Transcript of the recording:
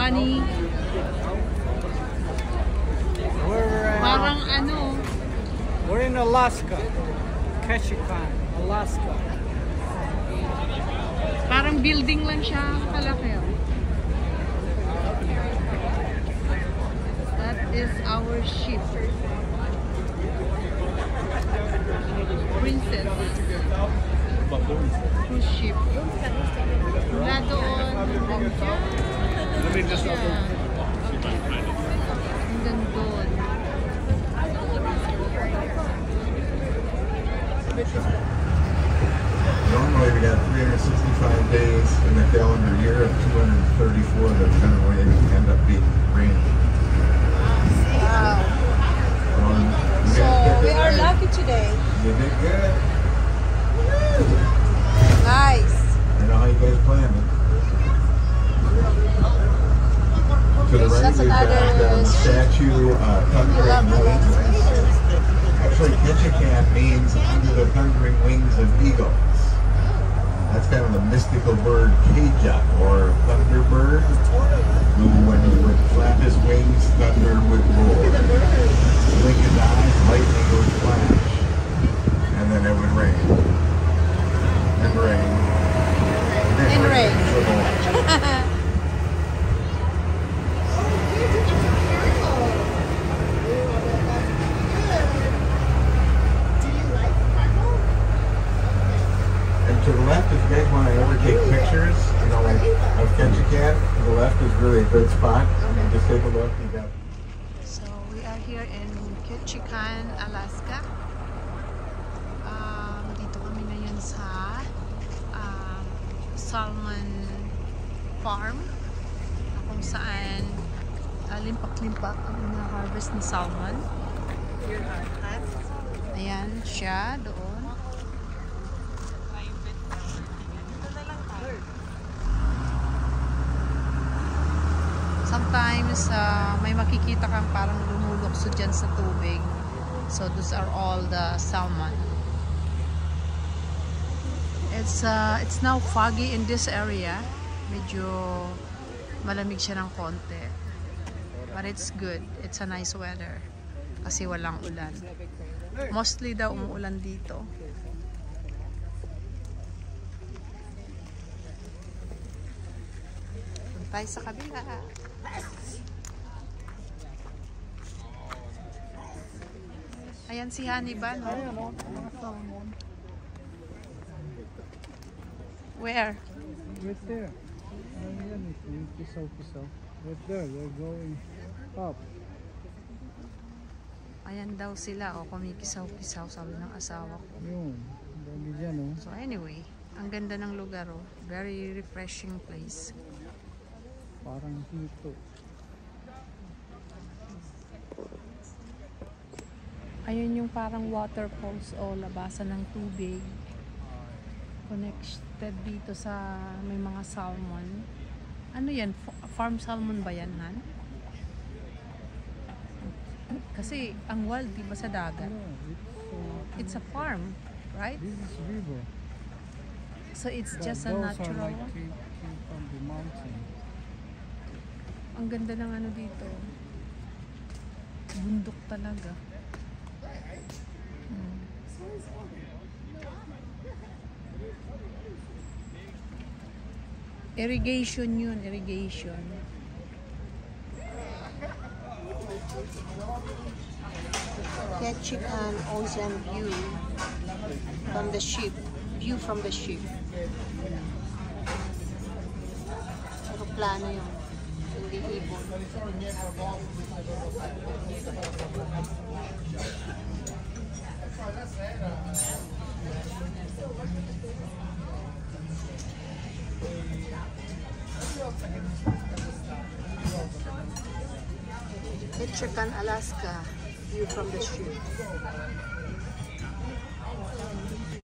bunny. Parang ano. We're in Alaska. Ketchikan, Alaska. Parang building lang siya. Kalaki. That is our ship. Princess. Cruise ship. Mula doon. Hanggang doon. Normally we got 365 days in the calendar year of 234 that's going to end up being rainy. Wow. So we are lucky today. You did good. Nice. I know how you guys planned it. To the right That's we've got another statue thundering wings. Actually, Ketchikan means under the thundering wings of eagles. That's kind of the mystical bird Keja, or thunderbird, who when he would flap his wings, thunder would roar. Blink his eyes, lightning would flash, and then it would rain. And rain. And rain. For more. To the left, if you guys want to ever take pictures, you know, like of Ketchikan, to the left is really a good spot. Just take a look. You got. So we are here in Ketchikan, Alaska. Dito kami ngayon sa salmon farm, kung saan limpak-limpak ang na-harvest ng salmon. Ayan siya doon. Sometimes may makikita kang parang lumulukso dyan sa tubig. So those are all the salmon. It's now foggy in this area. Medyo malamig siya ng konti. But it's good. It's a nice weather. Kasi walang ulan. Mostly daw umuulan dito. Tayo sa kabila. Ayan si Honey ba, no? Where? Right there. Right there, they're going up. Ayan daw sila, o kumikisaw-kisaw, sabi ng asawa ko. Yun, dami dyan, oh. So anyway, ang ganda ng lugar, oh. Very refreshing place. Parang dito. Ayun yung parang waterfalls o labasan ng tubig. Connected dito sa may mga salmon. Ano yan? Farm salmon ba yan, Han? Kasi ang wild, di ba sa dagat? It's a farm, right? This is river. So it's just a natural one? Came from the mountain. Ang ganda ng ano dito. Bundok talaga. Irrigation yun, irrigation. Ketchikan Ocean view from the ship. View from the ship. Aeroplano yun. Hindi ibon. Ketchikan, Alaska. View from the ship.